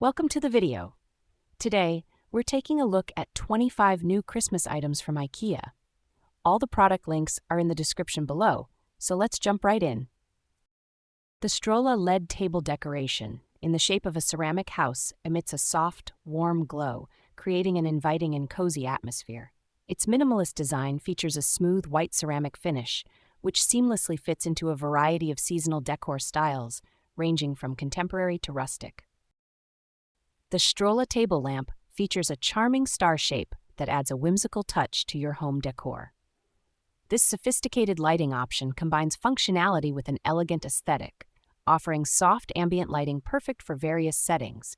Welcome to the video. Today, we're taking a look at 25 new Christmas items from IKEA. All the product links are in the description below, so let's jump right in. The STRÅLA LED table decoration, in the shape of a ceramic house, emits a soft, warm glow, creating an inviting and cozy atmosphere. Its minimalist design features a smooth white ceramic finish, which seamlessly fits into a variety of seasonal decor styles, ranging from contemporary to rustic. The STRÅLA table lamp features a charming star shape that adds a whimsical touch to your home decor. This sophisticated lighting option combines functionality with an elegant aesthetic, offering soft ambient lighting perfect for various settings.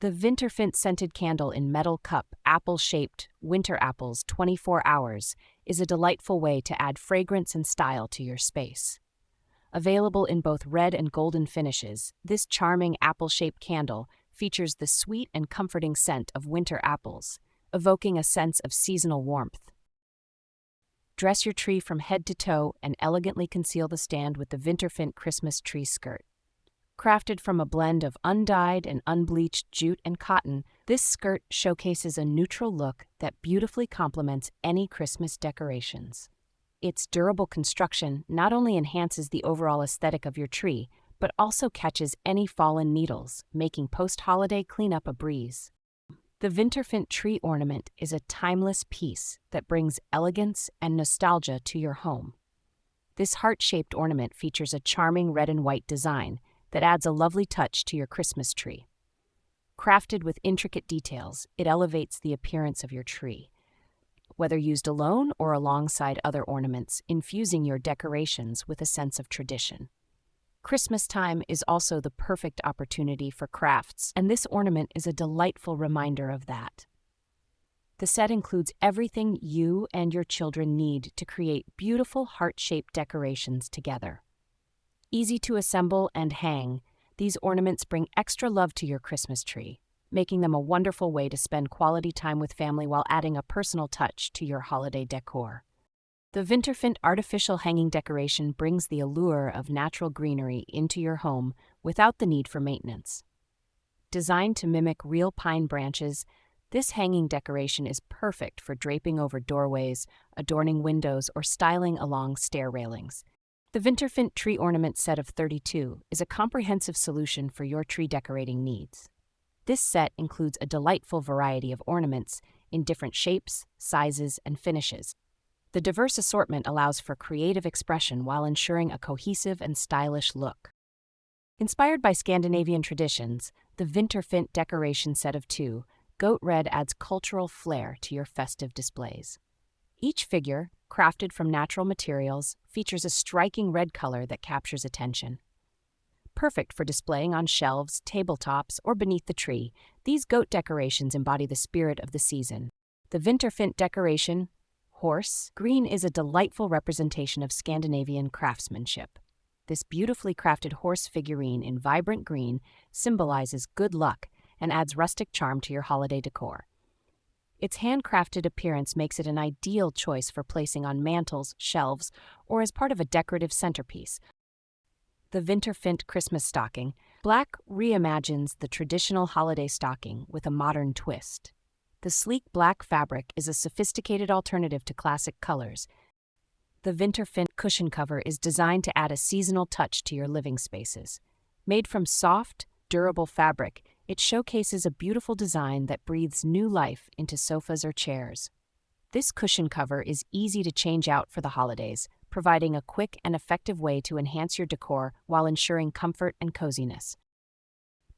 The VINTERFINT scented candle in metal cup, apple-shaped, winter apples 24 hours, is a delightful way to add fragrance and style to your space. Available in both red and golden finishes, this charming apple-shaped candle features the sweet and comforting scent of winter apples, evoking a sense of seasonal warmth. Dress your tree from head to toe and elegantly conceal the stand with the VINTERFINT Christmas tree skirt. Crafted from a blend of undyed and unbleached jute and cotton, this skirt showcases a neutral look that beautifully complements any Christmas decorations. Its durable construction not only enhances the overall aesthetic of your tree, but also catches any fallen needles, making post-holiday cleanup a breeze. The VINTERFINT tree ornament is a timeless piece that brings elegance and nostalgia to your home. This heart-shaped ornament features a charming red and white design that adds a lovely touch to your Christmas tree. Crafted with intricate details, it elevates the appearance of your tree. Whether used alone or alongside other ornaments, infusing your decorations with a sense of tradition. Christmas time is also the perfect opportunity for crafts, and this ornament is a delightful reminder of that. The set includes everything you and your children need to create beautiful heart-shaped decorations together. Easy to assemble and hang, these ornaments bring extra love to your Christmas tree, making them a wonderful way to spend quality time with family while adding a personal touch to your holiday decor. The VINTERFINT artificial hanging decoration brings the allure of natural greenery into your home without the need for maintenance. Designed to mimic real pine branches, this hanging decoration is perfect for draping over doorways, adorning windows, or styling along stair railings. The VINTERFINT tree ornament set of 32 is a comprehensive solution for your tree decorating needs. This set includes a delightful variety of ornaments in different shapes, sizes, and finishes. The diverse assortment allows for creative expression while ensuring a cohesive and stylish look. Inspired by Scandinavian traditions, the VINTERFINT decoration set of 2, Goat Red adds cultural flair to your festive displays. Each figure, crafted from natural materials, features a striking red color that captures attention. Perfect for displaying on shelves, tabletops, or beneath the tree, these goat decorations embody the spirit of the season. The VINTERFINT decoration, Horse Green, is a delightful representation of Scandinavian craftsmanship. This beautifully crafted horse figurine in vibrant green symbolizes good luck and adds rustic charm to your holiday decor. Its handcrafted appearance makes it an ideal choice for placing on mantels, shelves, or as part of a decorative centerpiece. The VINTERFINT Christmas stocking, Black reimagines the traditional holiday stocking with a modern twist. The sleek black fabric is a sophisticated alternative to classic colors. The VINTERFINT cushion cover is designed to add a seasonal touch to your living spaces. Made from soft, durable fabric, it showcases a beautiful design that breathes new life into sofas or chairs. This cushion cover is easy to change out for the holidays, providing a quick and effective way to enhance your decor while ensuring comfort and coziness.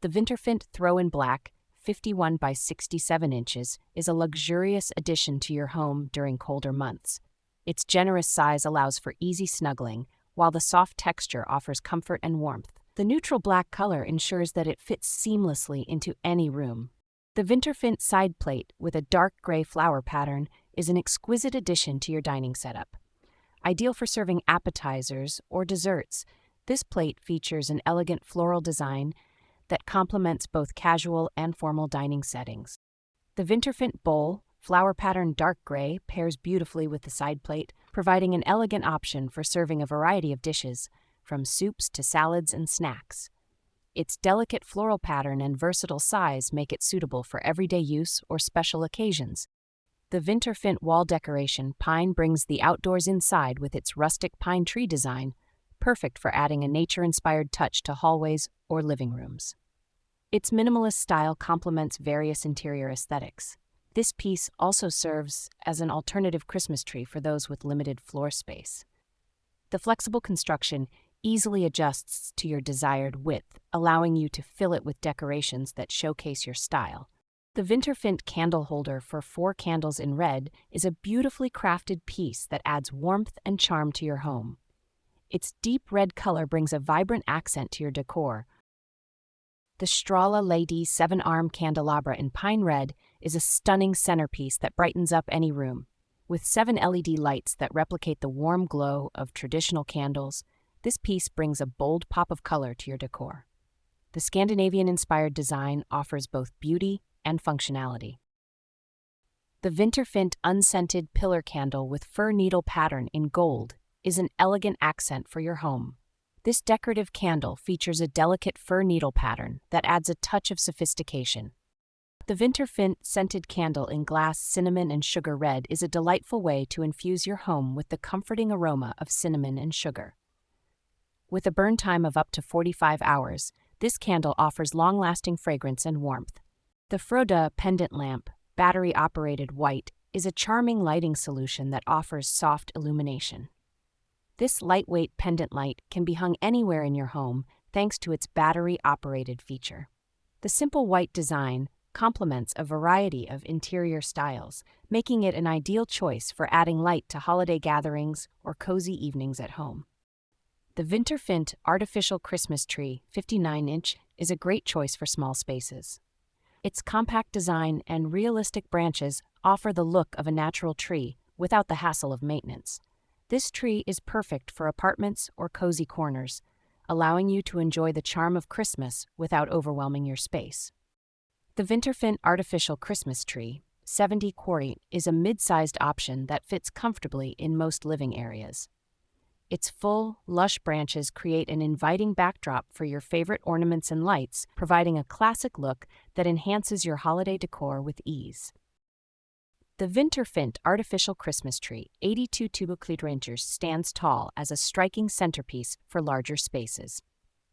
The VINTERFINT Throw-In Black, 51 by 67 inches, is a luxurious addition to your home during colder months. Its generous size allows for easy snuggling, while the soft texture offers comfort and warmth. The neutral black color ensures that it fits seamlessly into any room. The VINTERFINT side plate with a dark gray flower pattern is an exquisite addition to your dining setup. Ideal for serving appetizers or desserts, this plate features an elegant floral design that complements both casual and formal dining settings. The VINTERFINT bowl, flower pattern dark gray, pairs beautifully with the side plate, providing an elegant option for serving a variety of dishes, from soups to salads and snacks. Its delicate floral pattern and versatile size make it suitable for everyday use or special occasions. The VINTERFINT wall decoration pine brings the outdoors inside with its rustic pine tree design, perfect for adding a nature-inspired touch to hallways or living rooms. Its minimalist style complements various interior aesthetics. This piece also serves as an alternative Christmas tree for those with limited floor space. The flexible construction easily adjusts to your desired width, allowing you to fill it with decorations that showcase your style. The VINTERFINT candle holder for 4 candles in red is a beautifully crafted piece that adds warmth and charm to your home. Its deep red color brings a vibrant accent to your decor. The STRÅLA Lady 7-arm candelabra in pine red is a stunning centerpiece that brightens up any room. With 7 LED lights that replicate the warm glow of traditional candles, this piece brings a bold pop of color to your decor. The Scandinavian-inspired design offers both beauty and functionality. The VINTERFINT Unscented pillar candle with fir needle pattern in gold is an elegant accent for your home. This decorative candle features a delicate fir needle pattern that adds a touch of sophistication. The VINTERFINT scented candle in glass cinnamon and sugar red is a delightful way to infuse your home with the comforting aroma of cinnamon and sugar. With a burn time of up to 45 hours, this candle offers long-lasting fragrance and warmth. The FRÖJDA pendant lamp, battery-operated white, is a charming lighting solution that offers soft illumination. This lightweight pendant light can be hung anywhere in your home thanks to its battery-operated feature. The simple white design complements a variety of interior styles, making it an ideal choice for adding light to holiday gatherings or cozy evenings at home. The VINTERFINT Artificial Christmas Tree 59-inch is a great choice for small spaces. Its compact design and realistic branches offer the look of a natural tree without the hassle of maintenance. This tree is perfect for apartments or cozy corners, allowing you to enjoy the charm of Christmas without overwhelming your space. The VINTERFINT Artificial Christmas Tree 70 quart is a mid-sized option that fits comfortably in most living areas. Its full, lush branches create an inviting backdrop for your favorite ornaments and lights, providing a classic look that enhances your holiday decor with ease. The VINTERFINT Artificial Christmas Tree 82 2 stands tall as a striking centerpiece for larger spaces.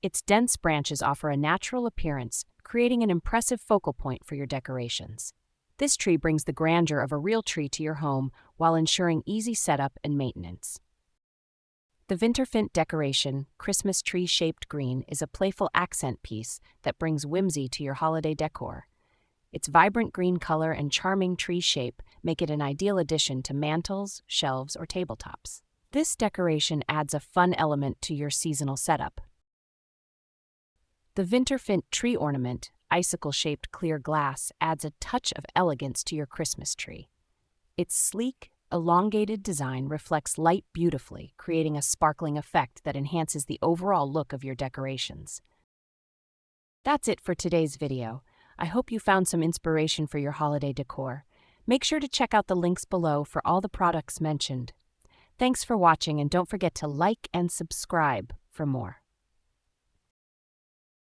Its dense branches offer a natural appearance, creating an impressive focal point for your decorations. This tree brings the grandeur of a real tree to your home while ensuring easy setup and maintenance. The VINTERFINT Decoration Christmas Tree-Shaped Green is a playful accent piece that brings whimsy to your holiday decor. Its vibrant green color and charming tree shape make it an ideal addition to mantels, shelves, or tabletops. This decoration adds a fun element to your seasonal setup. The VINTERFINT Tree Ornament Icicle-Shaped clear glass adds a touch of elegance to your Christmas tree. Its sleek, elongated design reflects light beautifully, creating a sparkling effect that enhances the overall look of your decorations. That's it for today's video. I hope you found some inspiration for your holiday decor. Make sure to check out the links below for all the products mentioned. Thanks for watching, and don't forget to like and subscribe for more.